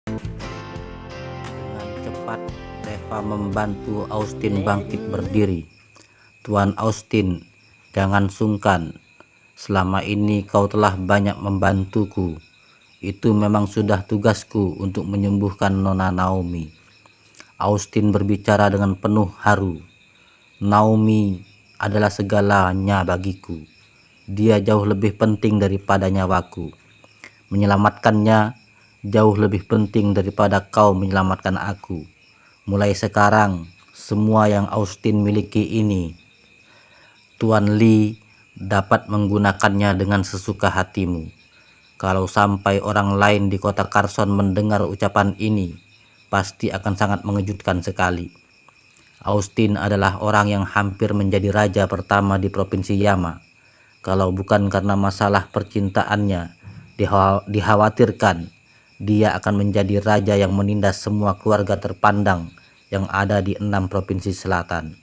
Dengan cepat, Reva membantu Austin bangkit berdiri. "Tuan Austin, jangan sungkan. Selama ini kau telah banyak membantuku. Itu memang sudah tugasku untuk menyembuhkan Nona Naomi." Austin berbicara dengan penuh haru. "Naomi adalah segalanya bagiku. Dia jauh lebih penting daripada nyawaku. Menyelamatkannya jauh lebih penting daripada kau menyelamatkan aku. Mulai sekarang, semua yang Austin miliki ini, Tuan Lee dapat menggunakannya dengan sesuka hatimu. Kalau sampai orang lain di kota Carson mendengar ucapan ini, pasti akan sangat mengejutkan sekali. Austin adalah orang yang hampir menjadi raja pertama di Provinsi Yama. Kalau bukan karena masalah percintaannya, dikhawatirkan dia akan menjadi raja yang menindas semua keluarga terpandang yang ada di 6 provinsi selatan.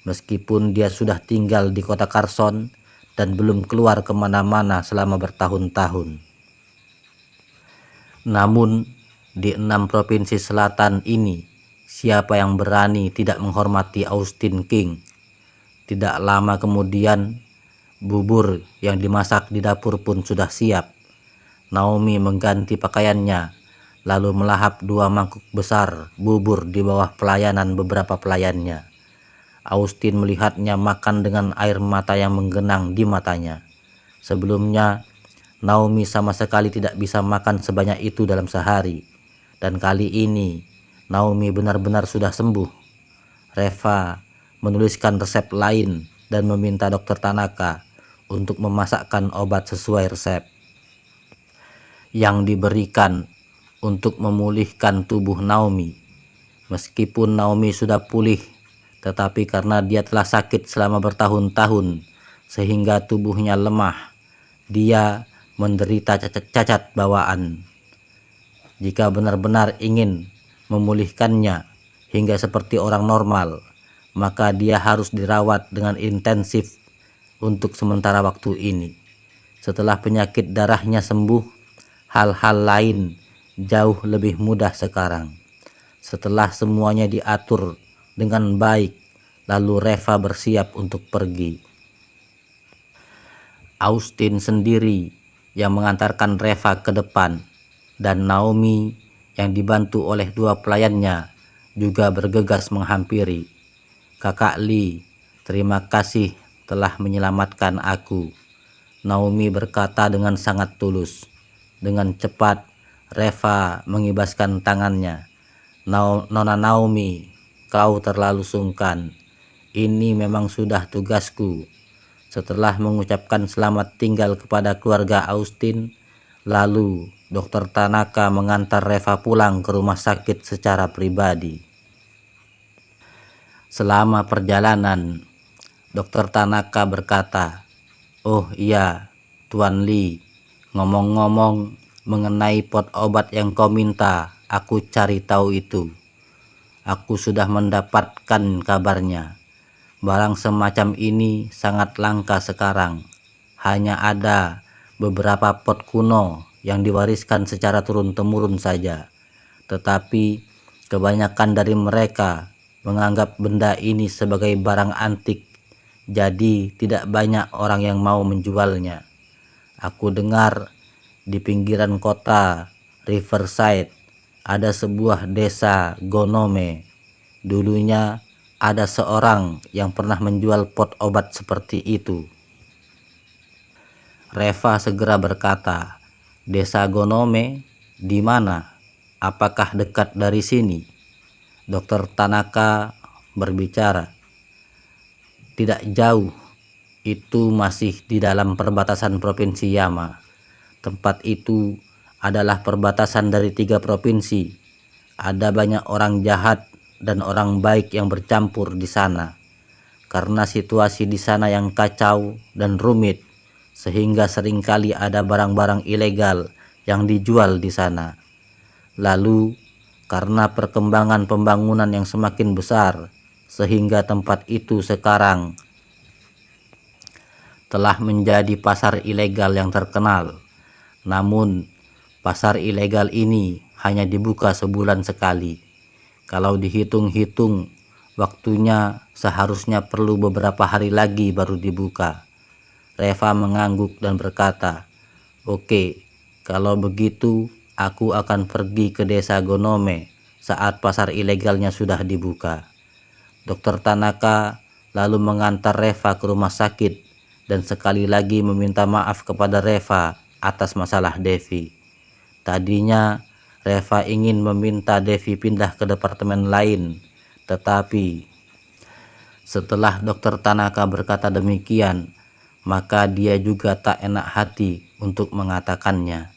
Meskipun dia sudah tinggal di kota Carson dan belum keluar kemana-mana selama bertahun-tahun. Namun, di 6 provinsi selatan ini, siapa yang berani tidak menghormati Austin King? Tidak lama kemudian, bubur yang dimasak di dapur pun sudah siap. Naomi mengganti pakaiannya, lalu melahap 2 mangkuk besar bubur di bawah pelayanan beberapa pelayannya. Austin melihatnya makan dengan air mata yang menggenang di matanya. Sebelumnya, Naomi sama sekali tidak bisa makan sebanyak itu dalam sehari. Dan kali ini, Naomi benar-benar sudah sembuh. Reva menuliskan resep lain dan meminta Dokter Tanaka untuk memasakkan obat sesuai resep yang diberikan untuk memulihkan tubuh Naomi. Meskipun Naomi sudah pulih, tetapi karena dia telah sakit selama bertahun-tahun sehingga tubuhnya lemah, dia menderita cacat bawaan. Jika benar-benar ingin memulihkannya hingga seperti orang normal, maka dia harus dirawat dengan intensif untuk sementara waktu ini. Setelah penyakit darahnya sembuh, hal-hal lain jauh lebih mudah sekarang. Setelah semuanya diatur dengan baik, lalu Reva bersiap untuk pergi. Austin sendiri yang mengantarkan Reva ke depan, dan Naomi yang dibantu oleh 2 pelayannya juga bergegas menghampiri. "Kakak Lee, terima kasih telah menyelamatkan aku," Naomi berkata dengan sangat tulus. Dengan cepat, Reva mengibaskan tangannya. "Nona Naomi, kau terlalu sungkan. Ini memang sudah tugasku." Setelah mengucapkan selamat tinggal kepada keluarga Austin, lalu Dokter Tanaka mengantar Reva pulang ke rumah sakit secara pribadi. Selama perjalanan, Dokter Tanaka berkata, "Oh iya, Tuan Lee, ngomong-ngomong mengenai pot obat yang kau minta aku cari tahu itu. Aku sudah mendapatkan kabarnya. Barang semacam ini sangat langka sekarang. Hanya ada beberapa pot kuno yang diwariskan secara turun-temurun saja. Tetapi kebanyakan dari mereka menganggap benda ini sebagai barang antik, jadi tidak banyak orang yang mau menjualnya. Aku dengar di pinggiran kota Riverside ada sebuah desa Gonome. Dulunya ada seorang yang pernah menjual pot obat seperti itu." Reva segera berkata, "Desa Gonome di mana? Apakah dekat dari sini?" Dokter Tanaka berbicara, "Tidak jauh. Itu masih di dalam perbatasan Provinsi Yama. Tempat itu adalah perbatasan dari 3 provinsi. Ada banyak orang jahat dan orang baik yang bercampur di sana. Karena situasi di sana yang kacau dan rumit, sehingga seringkali ada barang-barang ilegal yang dijual di sana. Lalu, karena perkembangan pembangunan yang semakin besar, sehingga tempat itu sekarang telah menjadi pasar ilegal yang terkenal. Namun, Pasar ilegal ini hanya dibuka sebulan sekali. Kalau dihitung-hitung, waktunya seharusnya perlu beberapa hari lagi baru dibuka. Reva mengangguk dan berkata, "Oke, kalau begitu aku akan pergi ke desa Gonome saat pasar ilegalnya sudah dibuka." Dokter Tanaka lalu mengantar Reva ke rumah sakit dan sekali lagi meminta maaf kepada Reva atas masalah Devi. Tadinya Reva ingin meminta Devi pindah ke departemen lain, tetapi setelah Dokter Tanaka berkata demikian, maka dia juga tak enak hati untuk mengatakannya.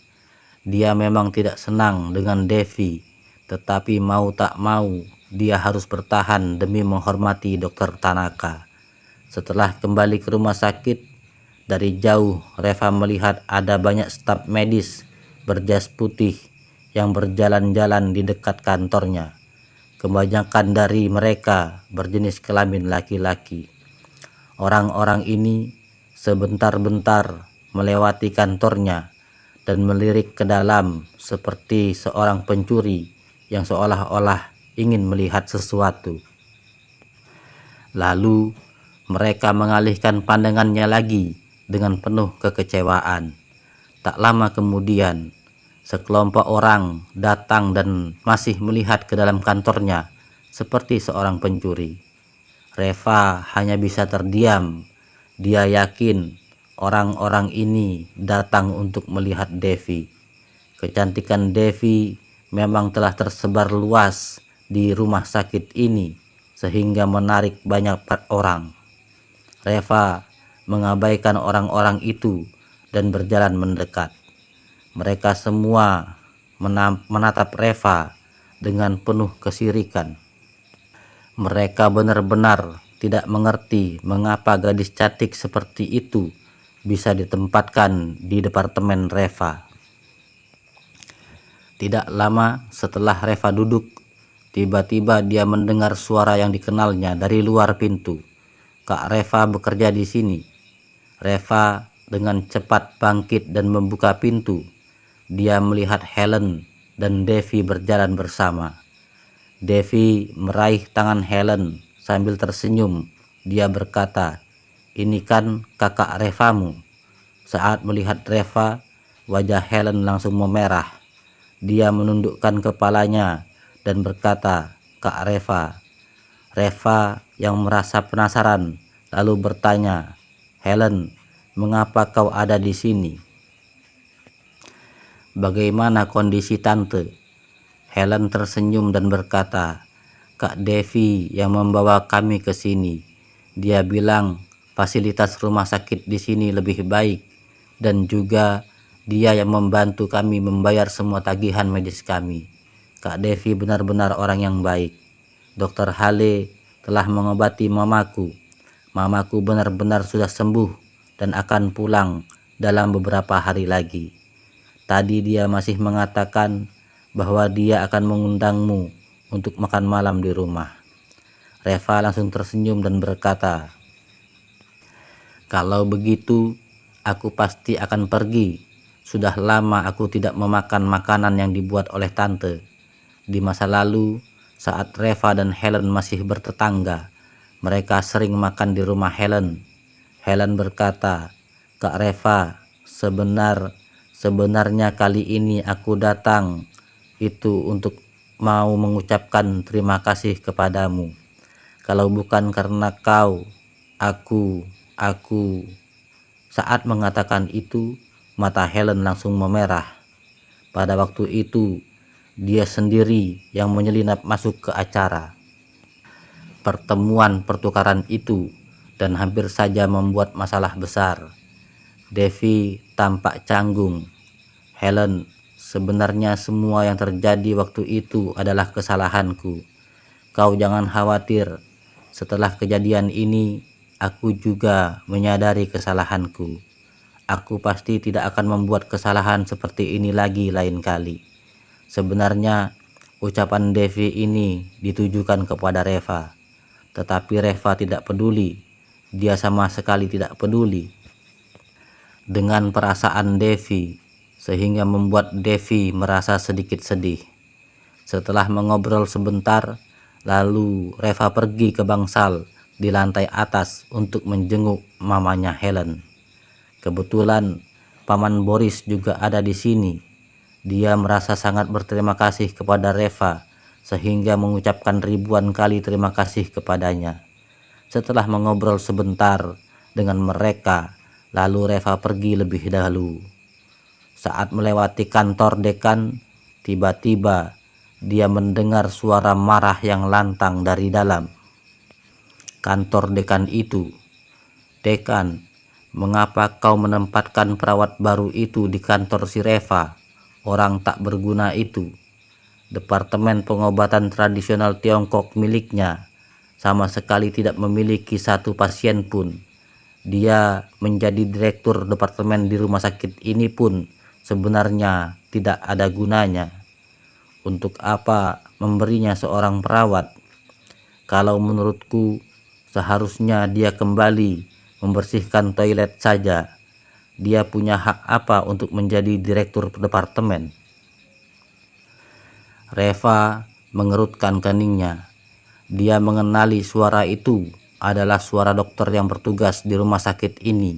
Dia memang tidak senang dengan Devi, tetapi mau tak mau dia harus bertahan demi menghormati Dokter Tanaka. Setelah kembali ke rumah sakit, dari jauh Reva melihat ada banyak staf medis berjas putih yang berjalan-jalan di dekat kantornya. Kebanyakan dari mereka berjenis kelamin laki-laki. Orang-orang ini sebentar-bentar melewati kantornya dan melirik ke dalam seperti seorang pencuri yang seolah-olah ingin melihat sesuatu. Lalu mereka mengalihkan pandangannya lagi dengan penuh kekecewaan. Tak lama kemudian, sekelompok orang datang dan masih melihat ke dalam kantornya seperti seorang pencuri. Reva hanya bisa terdiam. Dia yakin orang-orang ini datang untuk melihat Devi. Kecantikan Devi memang telah tersebar luas di rumah sakit ini sehingga menarik banyak orang. Reva mengabaikan orang-orang itu dan berjalan mendekat. Mereka semua menatap Reva dengan penuh kesirikan. Mereka benar-benar tidak mengerti mengapa gadis cantik seperti itu bisa ditempatkan di departemen Reva. Tidak lama setelah Reva duduk, tiba-tiba dia mendengar suara yang dikenalnya dari luar pintu. "Kak Reva bekerja di sini." Reva dengan cepat bangkit dan membuka pintu. Dia melihat Helen dan Devi berjalan bersama. Devi meraih tangan Helen sambil tersenyum. Dia berkata, "Ini kan kakak Revamu." Saat melihat Reva, wajah Helen langsung memerah. Dia menundukkan kepalanya dan berkata, "Kak Reva." Reva yang merasa penasaran lalu bertanya, "Helen, mengapa kau ada di sini? Bagaimana kondisi tante?" Helen tersenyum dan berkata, "Kak Devi yang membawa kami ke sini. Dia bilang fasilitas rumah sakit di sini lebih baik dan juga dia yang membantu kami membayar semua tagihan medis kami. Kak Devi benar-benar orang yang baik. Dokter Hale telah mengobati mamaku. Mamaku benar-benar sudah sembuh dan akan pulang dalam beberapa hari lagi. Tadi dia masih mengatakan bahwa dia akan mengundangmu untuk makan malam di rumah." Reva langsung tersenyum dan berkata, "Kalau begitu, aku pasti akan pergi. Sudah lama aku tidak memakan makanan yang dibuat oleh tante. Di masa lalu, saat Reva dan Helen masih bertetangga, mereka sering makan di rumah Helen." Helen berkata, "Kak Reva, sebenarnya kali ini aku datang itu untuk mau mengucapkan terima kasih kepadamu. Kalau bukan karena kau, aku." Saat mengatakan itu, mata Helen langsung memerah. Pada waktu itu, dia sendiri yang menyelinap masuk ke acara pertemuan pertukaran itu dan hampir saja membuat masalah besar. Devi tampak canggung. "Helen, sebenarnya semua yang terjadi waktu itu adalah kesalahanku. Kau jangan khawatir. Setelah kejadian ini, aku juga menyadari kesalahanku. Aku pasti tidak akan membuat kesalahan seperti ini lagi lain kali." Sebenarnya ucapan Devi ini ditujukan kepada Reva, tetapi Reva tidak peduli. Dia sama sekali tidak peduli dengan perasaan Devi. sehingga membuat Devi merasa sedikit sedih. Setelah mengobrol sebentar, lalu Reva pergi ke bangsal di lantai atas untuk menjenguk mamanya Helen. Kebetulan Paman Boris juga ada di sini. Dia merasa sangat berterima kasih kepada Reva sehingga mengucapkan ribuan kali terima kasih kepadanya. Setelah mengobrol sebentar dengan mereka, lalu Reva pergi lebih dahulu. Saat melewati kantor dekan, tiba-tiba dia mendengar suara marah yang lantang dari dalam kantor dekan itu. "Dekan, mengapa kau menempatkan perawat baru itu di kantor si Reva, orang tak berguna itu? Departemen pengobatan tradisional Tiongkok miliknya sama sekali tidak memiliki satu pasien pun. Dia menjadi direktur departemen di rumah sakit ini pun sebenarnya tidak ada gunanya. Untuk apa memberinya seorang perawat? Kalau menurutku, seharusnya dia kembali membersihkan toilet saja. Dia punya hak apa untuk menjadi direktur departemen?" Reva mengerutkan keningnya. Dia mengenali suara itu adalah suara dokter yang bertugas di rumah sakit ini.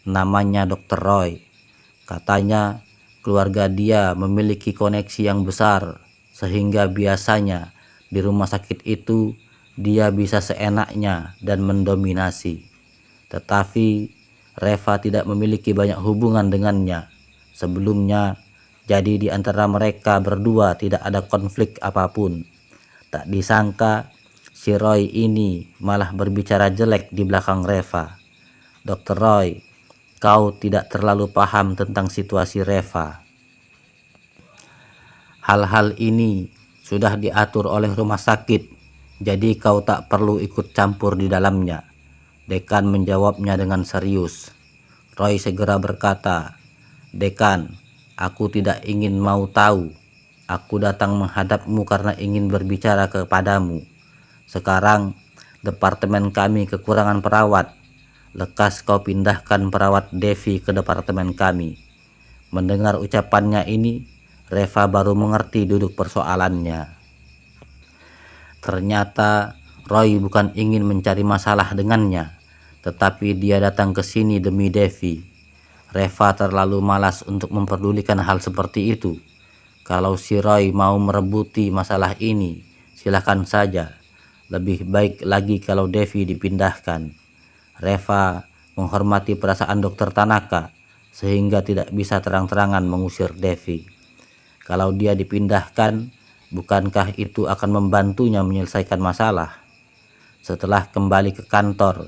Namanya Dr. Roy. Katanya keluarga dia memiliki koneksi yang besar, sehingga biasanya di rumah sakit itu dia bisa seenaknya dan mendominasi. Tetapi Reva tidak memiliki banyak hubungan dengannya sebelumnya, jadi di antara mereka berdua tidak ada konflik apapun. Tak disangka si Roy ini malah berbicara jelek di belakang Reva. "Dr. Roy, kau tidak terlalu paham tentang situasi Reva. Hal-hal ini sudah diatur oleh rumah sakit, jadi kau tak perlu ikut campur di dalamnya," dekan menjawabnya dengan serius. Roy segera berkata, "Dekan, aku tidak ingin mau tahu. Aku datang menghadapmu karena ingin berbicara kepadamu. Sekarang departemen kami kekurangan perawat. Lekas kau pindahkan perawat Devi ke departemen kami." Mendengar ucapannya ini, Reva baru mengerti duduk persoalannya. Ternyata Roy bukan ingin mencari masalah dengannya, tetapi dia datang ke sini demi Devi. Reva terlalu malas untuk memperdulikan hal seperti itu. Kalau si Roy mau merebuti masalah ini, silakan saja. Lebih baik lagi kalau Devi dipindahkan. Reva menghormati perasaan Dr. Tanaka sehingga tidak bisa terang-terangan mengusir Devi. Kalau dia dipindahkan, bukankah itu akan membantunya menyelesaikan masalah? Setelah kembali ke kantor,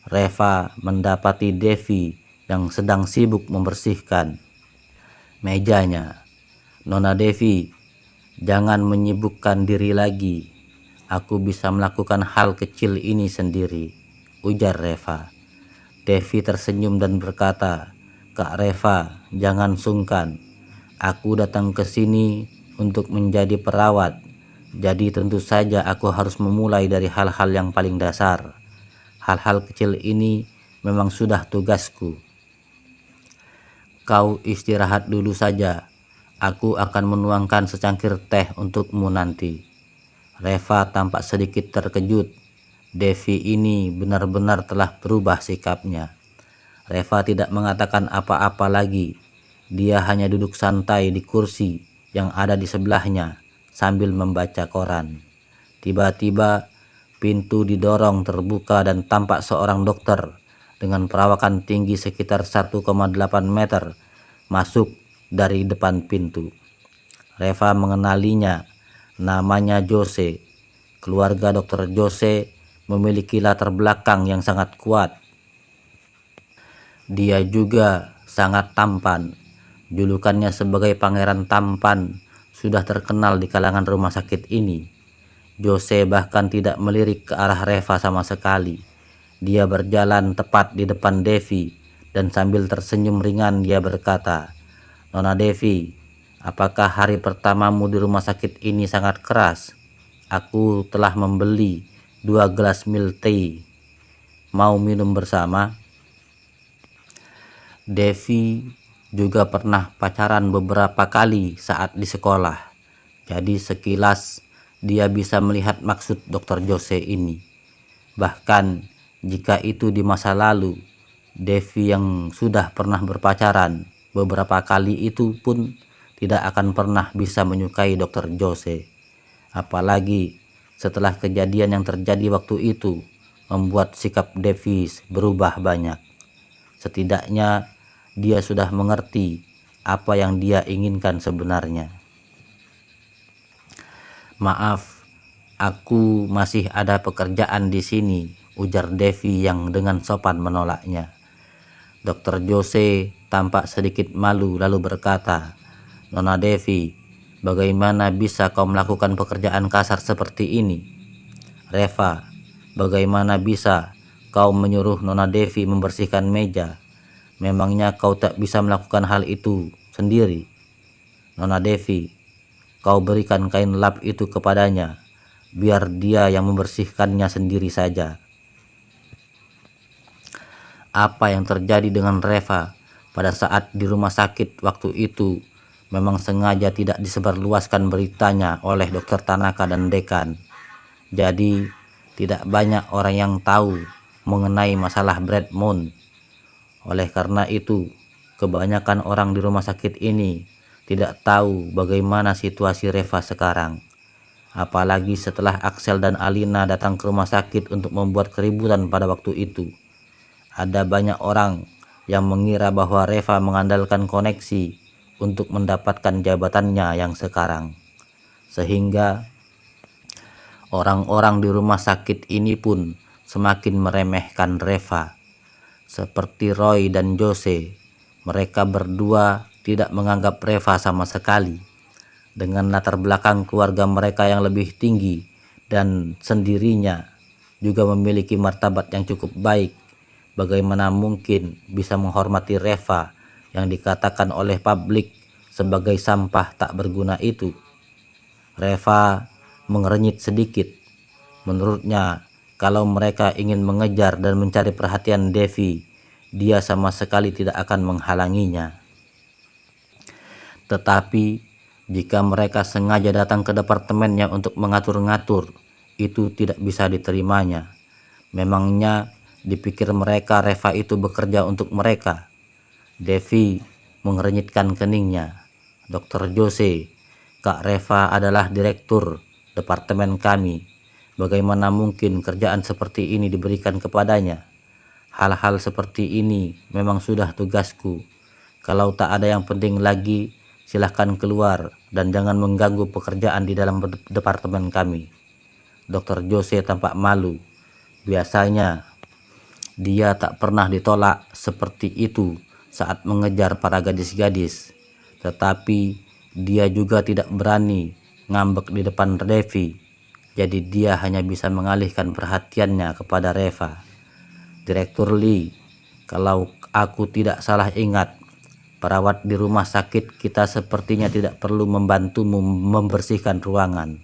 Reva mendapati Devi yang sedang sibuk membersihkan mejanya. "Nona Devi, jangan menyibukkan diri lagi. Aku bisa melakukan hal kecil ini sendiri," ujar Reva. Devi tersenyum dan berkata, "Kak Reva, jangan sungkan. Aku datang ke sini untuk menjadi perawat. Jadi tentu saja aku harus memulai dari hal-hal yang paling dasar. Hal-hal kecil ini memang sudah tugasku. Kau istirahat dulu saja. Aku akan menuangkan secangkir teh untukmu nanti." Reva tampak sedikit terkejut. Devi ini benar-benar telah berubah sikapnya. Reva tidak mengatakan apa-apa lagi. Dia hanya duduk santai di kursi yang ada di sebelahnya sambil membaca koran. Tiba-tiba pintu didorong terbuka dan tampak seorang dokter dengan perawakan tinggi sekitar 1,8 meter masuk dari depan pintu. Reva mengenalinya, namanya Jose. Keluarga Dr. Jose memiliki latar belakang yang sangat kuat. Dia juga sangat tampan. Julukannya sebagai Pangeran Tampan sudah terkenal di kalangan rumah sakit ini. Jose bahkan tidak melirik ke arah Reva sama sekali. Dia berjalan tepat di depan Devi dan sambil tersenyum ringan dia berkata, "Nona Devi, apakah hari pertamamu di rumah sakit ini sangat keras? Aku telah membeli 2 gelas milk tea. Mau minum bersama?" Devi juga pernah pacaran beberapa kali saat di sekolah. Jadi sekilas dia bisa melihat maksud Dr. Jose ini. Bahkan jika itu di masa lalu, Devi yang sudah pernah berpacaran beberapa kali itu pun tidak akan pernah bisa menyukai Dr. Jose. Apalagi setelah kejadian yang terjadi waktu itu membuat sikap Devi berubah banyak. Setidaknya dia sudah mengerti apa yang dia inginkan sebenarnya. "Maaf, aku masih ada pekerjaan di sini," ujar Devi yang dengan sopan menolaknya. Dr. Jose tampak sedikit malu lalu berkata, "Nona Devi, bagaimana bisa kau melakukan pekerjaan kasar seperti ini? Reva, bagaimana bisa kau menyuruh Nona Devi membersihkan meja? Memangnya kau tak bisa melakukan hal itu sendiri? Nona Devi, kau berikan kain lap itu kepadanya, biar dia yang membersihkannya sendiri saja." Apa yang terjadi dengan Reva pada saat di rumah sakit waktu itu memang sengaja tidak disebarluaskan beritanya oleh Dokter Tanaka dan dekan. Jadi tidak banyak orang yang tahu mengenai masalah Brad Moon. Oleh karena itu, kebanyakan orang di rumah sakit ini tidak tahu bagaimana situasi Reva sekarang. Apalagi setelah Axel dan Alina datang ke rumah sakit untuk membuat keributan pada waktu itu. Ada banyak orang yang mengira bahwa Reva mengandalkan koneksi untuk mendapatkan jabatannya yang sekarang. Sehingga orang-orang di rumah sakit ini pun semakin meremehkan Reva. Seperti Roy dan Jose, mereka berdua tidak menganggap Reva sama sekali. Dengan latar belakang keluarga mereka yang lebih tinggi dan sendirinya juga memiliki martabat yang cukup baik, bagaimana mungkin bisa menghormati Reva yang dikatakan oleh publik sebagai sampah tak berguna itu? Reva mengernyit sedikit. Menurutnya, kalau mereka ingin mengejar dan mencari perhatian Devi, dia sama sekali tidak akan menghalanginya. Tetapi jika mereka sengaja datang ke departemennya untuk mengatur-ngatur, itu tidak bisa diterimanya. Memangnya dipikir mereka Reva itu bekerja untuk mereka? Devi mengernyitkan keningnya. "Dr. Jose, Kak Reva adalah direktur departemen kami. Bagaimana mungkin kerjaan seperti ini diberikan kepadanya? Hal-hal seperti ini memang sudah tugasku. Kalau tak ada yang penting lagi, silahkan keluar dan jangan mengganggu pekerjaan di dalam departemen kami." Dr. Jose tampak malu. Biasanya dia tak pernah ditolak seperti itu saat mengejar para gadis-gadis. Tetapi dia juga tidak berani ngambek di depan Devi. Jadi dia hanya bisa mengalihkan perhatiannya kepada Reva. "Direktur Lee, kalau aku tidak salah ingat, perawat di rumah sakit kita sepertinya tidak perlu membantumu membersihkan ruangan.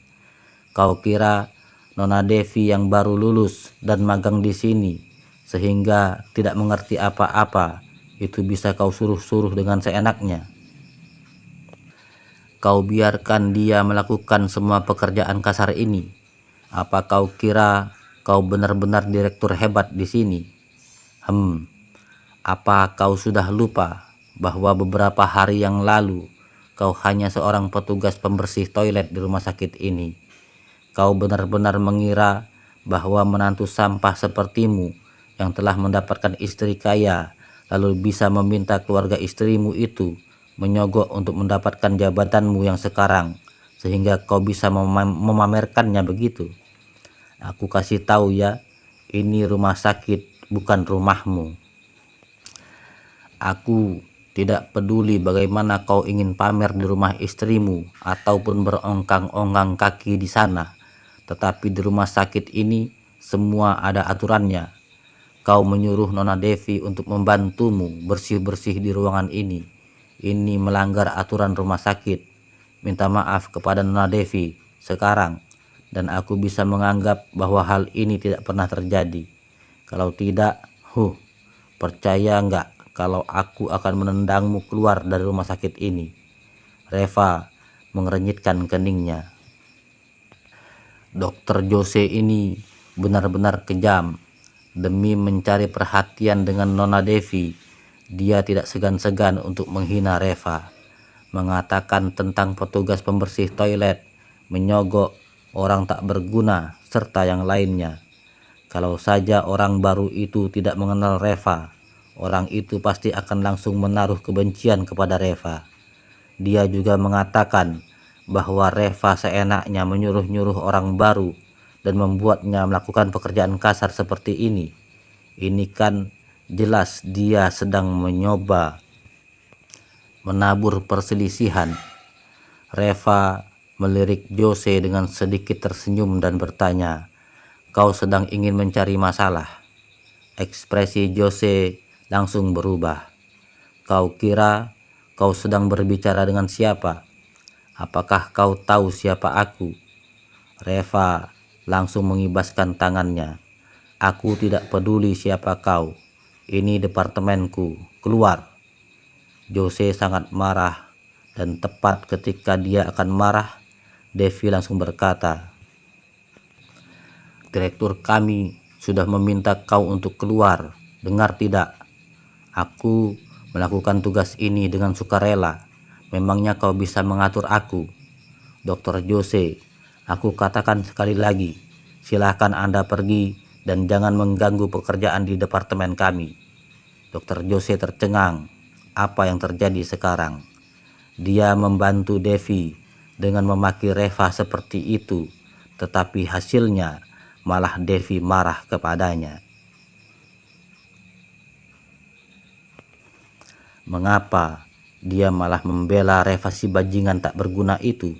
Kau kira Nona Devi yang baru lulus dan magang di sini, sehingga tidak mengerti apa-apa, itu bisa kau suruh-suruh dengan seenaknya? Kau biarkan dia melakukan semua pekerjaan kasar ini. Apa kau kira kau benar-benar direktur hebat di sini? Apa kau sudah lupa bahwa beberapa hari yang lalu kau hanya seorang petugas pembersih toilet di rumah sakit ini? Kau benar-benar mengira bahwa menantu sampah sepertimu yang telah mendapatkan istri kaya lalu bisa meminta keluarga istrimu itu menyogok untuk mendapatkan jabatanmu yang sekarang sehingga kau bisa memamerkannya begitu? Aku kasih tahu ya, ini rumah sakit bukan rumahmu. Aku tidak peduli bagaimana kau ingin pamer di rumah istrimu ataupun berongkang-ongkang kaki di sana. Tetapi di rumah sakit ini semua ada aturannya. Kau menyuruh Nona Devi untuk membantumu bersih-bersih di ruangan ini. Ini melanggar aturan rumah sakit. Minta maaf kepada Nona Devi sekarang, dan aku bisa menganggap bahwa hal ini tidak pernah terjadi. Kalau tidak, percaya nggak kalau aku akan menendangmu keluar dari rumah sakit ini. Reva mengerenyitkan keningnya. Dokter Jose ini benar-benar kejam. Demi mencari perhatian dengan Nona Devi, dia tidak segan-segan untuk menghina Reva, mengatakan tentang petugas pembersih toilet, menyogok orang tak berguna, serta yang lainnya. Kalau saja orang baru itu tidak mengenal Reva, orang itu pasti akan langsung menaruh kebencian kepada Reva. Dia juga mengatakan bahwa Reva seenaknya menyuruh-nyuruh orang baru dan membuatnya melakukan pekerjaan kasar seperti ini. Ini kan jelas dia sedang mencoba menabur perselisihan. Reva melirik Jose dengan sedikit tersenyum dan bertanya, "Kau sedang ingin mencari masalah?" Ekspresi Jose langsung berubah. "Kau kira kau sedang berbicara dengan siapa? Apakah kau tahu siapa aku?" Reva langsung mengibaskan tangannya. "Aku tidak peduli siapa kau. Ini departemenku. Keluar." Jose sangat marah, dan tepat ketika dia akan marah, Devi langsung berkata, "Direktur kami sudah meminta kau untuk keluar. Dengar tidak? Aku melakukan tugas ini dengan sukarela. Memangnya kau bisa mengatur aku?" "Dokter Jose, aku katakan sekali lagi, silakan Anda pergi dan jangan mengganggu pekerjaan di departemen kami." Dokter Jose tercengang. Apa yang terjadi sekarang? Dia membantu Devi dengan memaki Reva seperti itu, tetapi hasilnya malah Devi marah kepadanya. Mengapa dia malah membela Reva si bajingan tak berguna itu?